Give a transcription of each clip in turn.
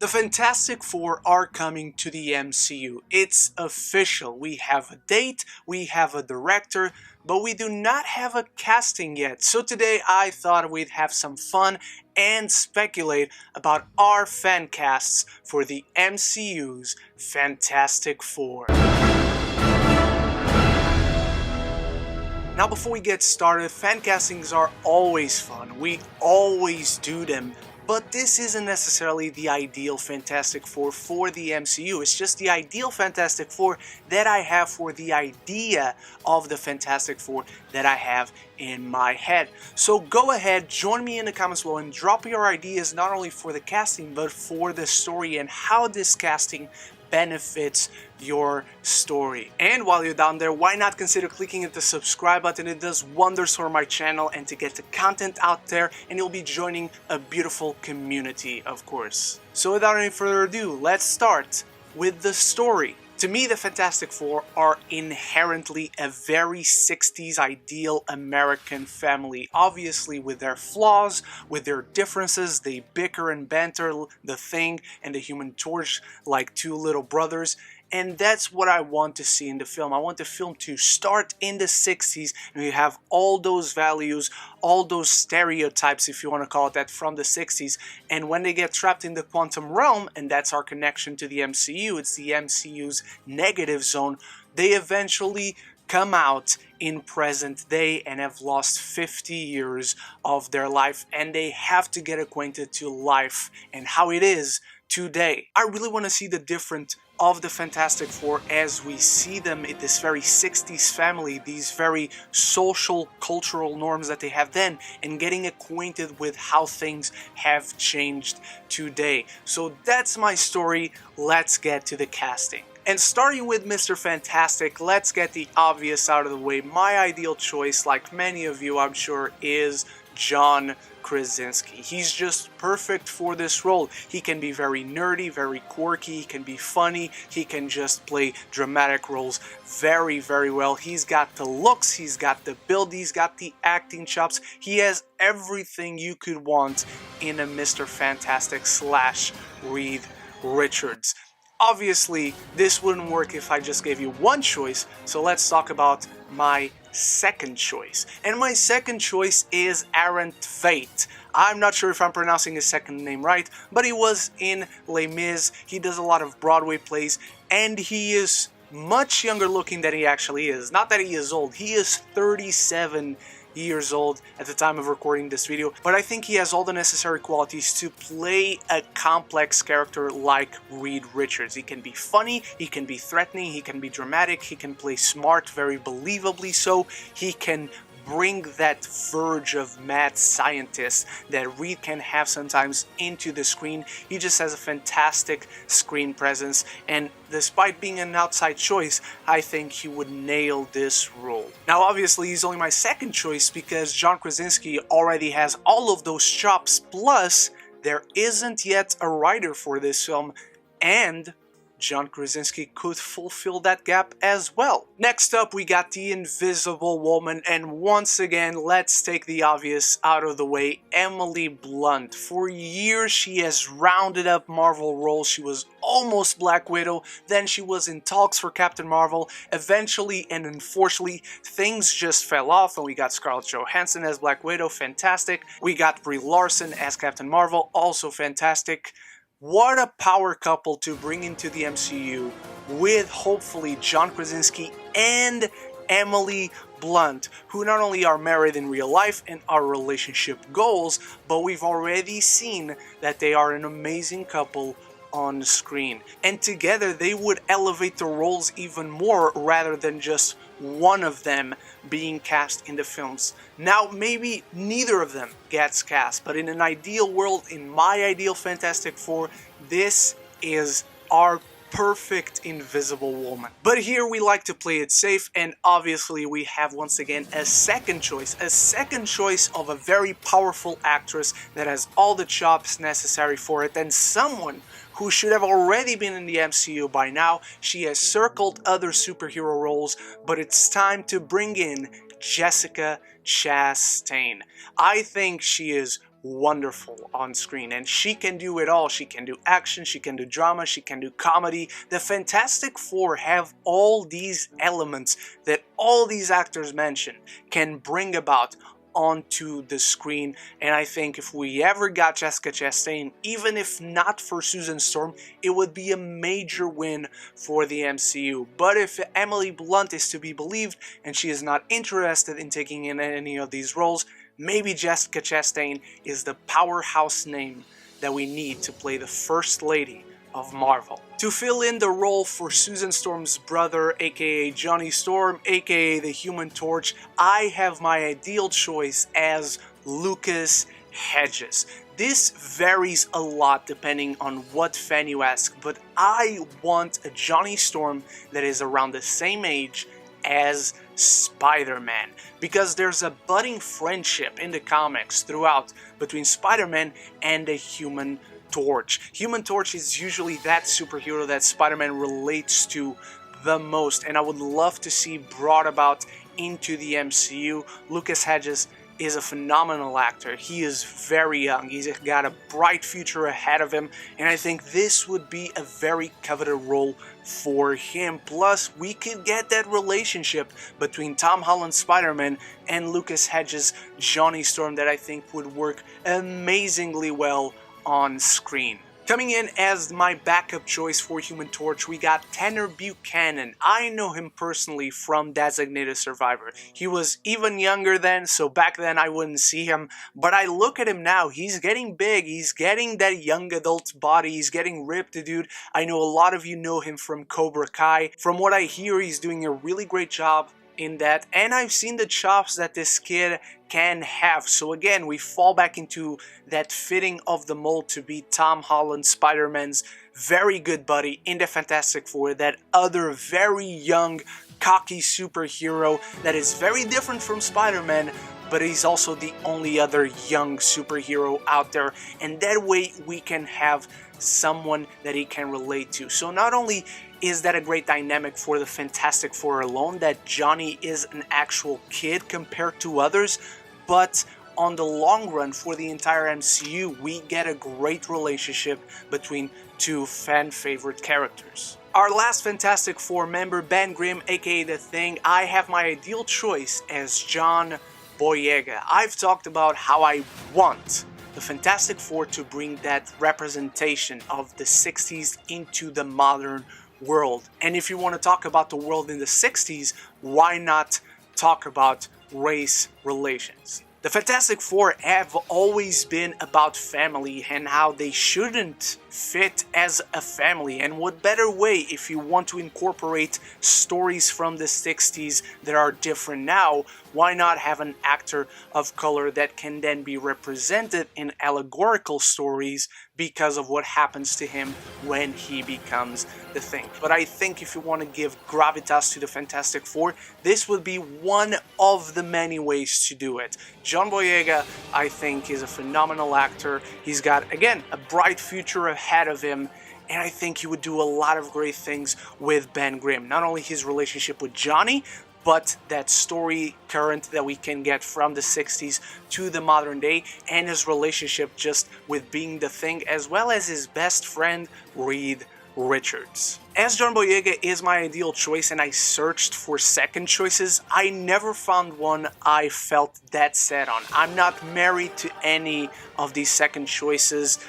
The Fantastic Four are coming to the MCU. It's official. We have a date, we have a director, but we do not have a casting yet. So today I thought we'd have some fun and speculate about our fan casts for the MCU's Fantastic Four. Now before we get started, fan castings are always fun. We always do them. But this isn't necessarily the ideal Fantastic Four for the MCU. It's just the ideal Fantastic Four that I have for the idea of the Fantastic Four that I have in my head. So go ahead, join me in the comments below and drop your ideas not only for the casting but for the story and how this casting benefits your story. And while you're down there, why not consider clicking the subscribe button? It does wonders for my channel and to get the content out there, and you'll be joining a beautiful community, of course. So without any further ado, let's start with the story. To me, the Fantastic Four are inherently a very 60s ideal American family. Obviously with their flaws, with their differences, they bicker and banter, the Thing and the Human Torch like two little brothers. And that's what I want to see in the film. I want the film to start in the 60s and we have all those values, all those stereotypes, if you want to call it that, from the 60s. And when they get trapped in the quantum realm, and that's our connection to the MCU, it's the MCU's negative zone, they eventually come out in present day and have lost 50 years of their life, and they have to get acquainted to life and how it is today. I really want to see the difference of the Fantastic Four as we see them in this very 60s family, these very social, cultural norms that they have then, and getting acquainted with how things have changed today. So that's my story. Let's get to the casting. And starting with Mr. Fantastic, let's get the obvious out of the way. My ideal choice, like many of you I'm sure, is John Krasinski. He's just perfect for this role. He can be very nerdy, very quirky, he can be funny, he can just play dramatic roles very, very well. He's got the looks, he's got the build, he's got the acting chops. He has everything you could want in a Mr. Fantastic slash Reed Richards. Obviously, this wouldn't work if I just gave you one choice, so let's talk about my second choice. And my second choice is Aaron Tveit. I'm not sure if I'm pronouncing his second name right, but he was in Les Mis, he does a lot of Broadway plays, and he is much younger looking than he actually is. Not that he is old, he is 37 years old at the time of recording this video, but I think he has all the necessary qualities to play a complex character like Reed Richards. He can be funny, he can be threatening, he can be dramatic, he can play smart very believably so, he can bring that verge of mad scientist that Reed can have sometimes into the screen. He just has a fantastic screen presence, and despite being an outside choice, I think he would nail this role. Now obviously he's only my second choice because John Krasinski already has all of those chops, plus there isn't yet a writer for this film, and John Krasinski could fulfill that gap as well. Next up, we got the Invisible Woman, and once again, let's take the obvious out of the way, Emily Blunt. For years, she has rounded up Marvel roles. She was almost Black Widow, then she was in talks for Captain Marvel. Eventually, and unfortunately, things just fell off, and we got Scarlett Johansson as Black Widow, fantastic. We got Brie Larson as Captain Marvel, also fantastic. What a power couple to bring into the MCU with hopefully John Krasinski and Emily Blunt, who not only are married in real life and are relationship goals, but we've already seen that they are an amazing couple on screen. And together they would elevate the roles even more rather than just one of them being cast in the films. Now maybe neither of them gets cast, but in an ideal world, in my ideal Fantastic Four, this is our perfect Invisible Woman. But here we like to play it safe, and obviously we have once again a second choice of a very powerful actress that has all the chops necessary for it, and someone who should have already been in the MCU by now. She has circled other superhero roles, but it's time to bring in Jessica Chastain. I think she is wonderful on screen, and she can do it all. She can do action, she can do drama, she can do comedy. The Fantastic Four have all these elements that all these actors mentioned can bring about onto the screen, and I think if we ever got Jessica Chastain, even if not for Susan Storm, it would be a major win for the MCU. But if Emily Blunt is to be believed and she is not interested in taking in any of these roles, maybe Jessica Chastain is the powerhouse name that we need to play the First Lady of Marvel. To fill in the role for Susan Storm's brother, aka Johnny Storm, aka the Human Torch, I have my ideal choice as Lucas Hedges. This varies a lot depending on what fan you ask, but I want a Johnny Storm that is around the same age as Spider-Man, because there's a budding friendship in the comics throughout between Spider-Man and the Human Torch. Human Torch is usually that superhero that Spider-Man relates to the most, and I would love to see brought about into the MCU. Lucas Hedges is a phenomenal actor. He is very young. He's got a bright future ahead of him, and I think this would be a very coveted role for him. Plus, we could get that relationship between Tom Holland's Spider-Man and Lucas Hedges' Johnny Storm that I think would work amazingly well on screen. Coming in as my backup choice for Human Torch, we got Tanner Buchanan. I know him personally from Designated Survivor. He was even younger then, so back then I wouldn't see him, but I look at him now, he's getting big, he's getting that young adult body, he's getting ripped, dude. I know a lot of you know him from Cobra Kai. From what I hear, he's doing a really great job in that, and I've seen the chops that this kid can have. So again, we fall back into that fitting of the mold to be Tom Holland, Spider-Man's very good buddy in the Fantastic Four, that other very young, cocky superhero that is very different from Spider-Man, but he's also the only other young superhero out there, and that way we can have someone that he can relate to. So not only is that a great dynamic for the Fantastic Four alone, that Johnny is an actual kid compared to others, but on the long run for the entire MCU, we get a great relationship between two fan favorite characters. Our last Fantastic Four member, Ben Grimm, aka The Thing, I have my ideal choice as John Boyega. I've talked about how I want the Fantastic Four to bring that representation of the 60s into the modern world. And if you want to talk about the world in the 60s, why not talk about race relations? The Fantastic Four have always been about family and how they shouldn't fit as a family, and what better way if you want to incorporate stories from the 60s that are different now, why not have an actor of color that can then be represented in allegorical stories because of what happens to him when he becomes the Thing. But I think if you want to give gravitas to the Fantastic Four, this would be one of the many ways to do it. John Boyega, I think, is a phenomenal actor. He's got, again, a bright future ahead of him, and I think he would do a lot of great things with Ben Grimm. Not only his relationship with Johnny, but that story current that we can get from the 60s to the modern day, and his relationship just with being the Thing, as well as his best friend, Reed Richards. As John Boyega is my ideal choice and I searched for second choices, I never found one I felt that set on. I'm not married to any of these second choices,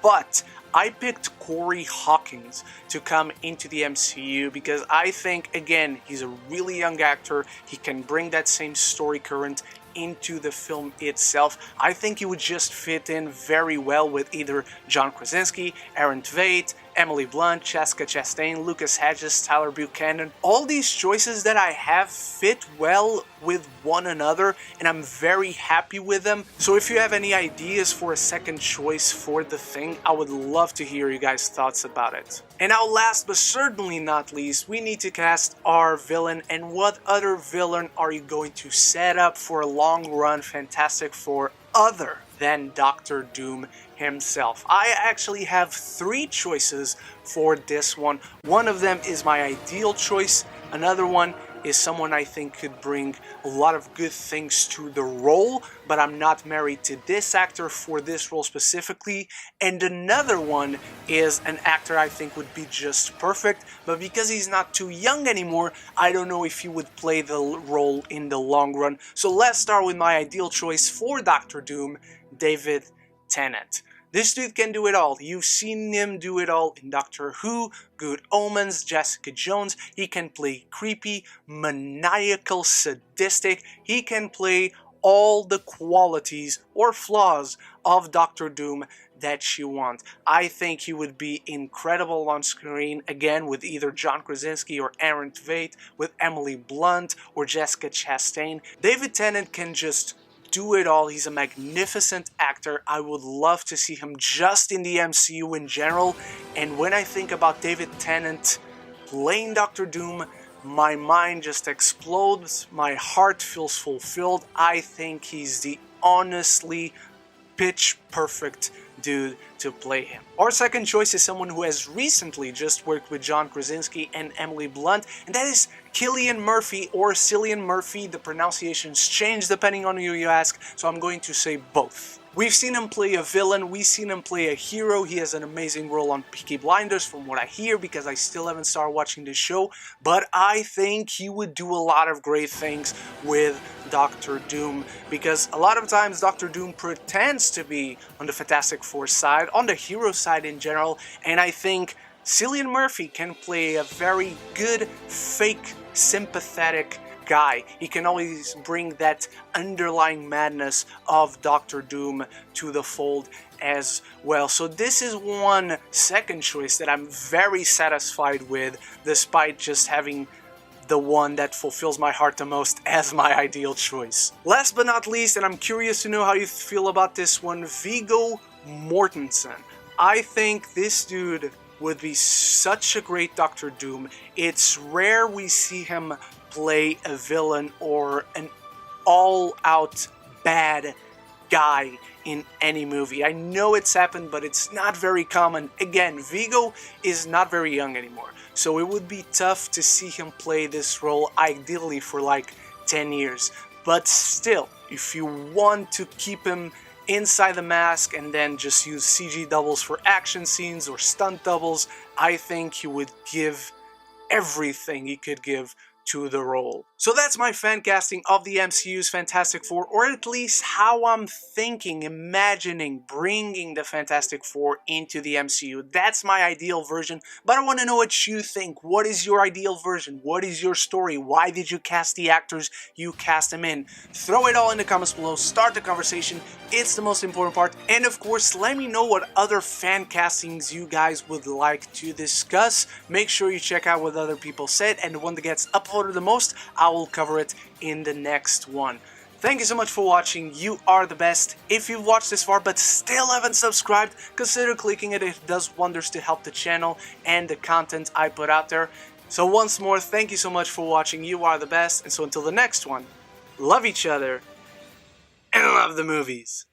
but I picked Corey Hawkins to come into the MCU because I think, again, he's a really young actor. He can bring that same story current into the film itself. I think he would just fit in very well with either John Krasinski, Aaron Tveit, Emily Blunt, Jessica Chastain, Lucas Hedges, Tyler Buchanan. All these choices that I have fit well with one another, and I'm very happy with them. So if you have any ideas for a second choice for the Thing, I would love to hear you guys' thoughts about it. And now last but certainly not least, we need to cast our villain, and what other villain are you going to set up for a long run Fantastic Four other than Doctor Doom himself? I actually have 3 choices for this one. One of them is my ideal choice, another one is someone I think could bring a lot of good things to the role, but I'm not married to this actor for this role specifically. And another one is an actor I think would be just perfect, but because he's not too young anymore, I don't know if he would play the role in the long run. So let's start with my ideal choice for Doctor Doom, David Tennant. This dude can do it all. You've seen him do it all in Doctor Who, Good Omens, Jessica Jones. He can play creepy, maniacal, sadistic. He can play all the qualities or flaws of Doctor Doom that you want. I think he would be incredible on screen, again, with either John Krasinski or Aaron Tveit, with Emily Blunt or Jessica Chastain. David Tennant can just do it all. He's a magnificent actor. I would love to see him just in the MCU in general. And when I think about David Tennant playing Doctor Doom, my mind just explodes. My heart feels fulfilled. I think he's the honestly pitch perfect dude to play him. Our second choice is someone who has recently just worked with John Krasinski and Emily Blunt, and that is Cillian Murphy or Cillian Murphy. The pronunciations change depending on who you ask, so I'm going to say both. We've seen him play a villain, we've seen him play a hero. He has an amazing role on Peaky Blinders from what I hear, because I still haven't started watching the show, but I think he would do a lot of great things with Doctor Doom, because a lot of times Doctor Doom pretends to be on the Fantastic Four side, on the hero side in general, and I think Cillian Murphy can play a very good, fake, sympathetic guy. He can always bring that underlying madness of Doctor Doom to the fold as well. So this is one second choice that I'm very satisfied with, despite just having the one that fulfills my heart the most as my ideal choice. Last but not least, and I'm curious to know how you feel about this one, Viggo Mortensen. I think this dude would be such a great Doctor Doom. It's rare we see him play a villain or an all-out bad guy in any movie. I know it's happened, but it's not very common. Again, Viggo is not very young anymore, so it would be tough to see him play this role ideally for like 10 years. But still, if you want to keep him inside the mask and then just use CG doubles for action scenes or stunt doubles, I think he would give everything he could give to the role. So that's my fan casting of the MCU's Fantastic Four, or at least how I'm thinking, imagining bringing the Fantastic Four into the MCU. That's my ideal version, but I want to know what you think. What is your ideal version? What is your story? Why did you cast the actors you cast them in? Throw it all in the comments below, start the conversation. It's the most important part. And of course, let me know what other fan castings you guys would like to discuss. Make sure you check out what other people said, and the one that gets upvoted the most, I will cover it in the next one. Thank you so much for watching. You are the best. If you've watched this far but still haven't subscribed, consider clicking it. It does wonders to help the channel and the content I put out there. So once more, thank you so much for watching. You are the best. And so until the next one, love each other and love the movies.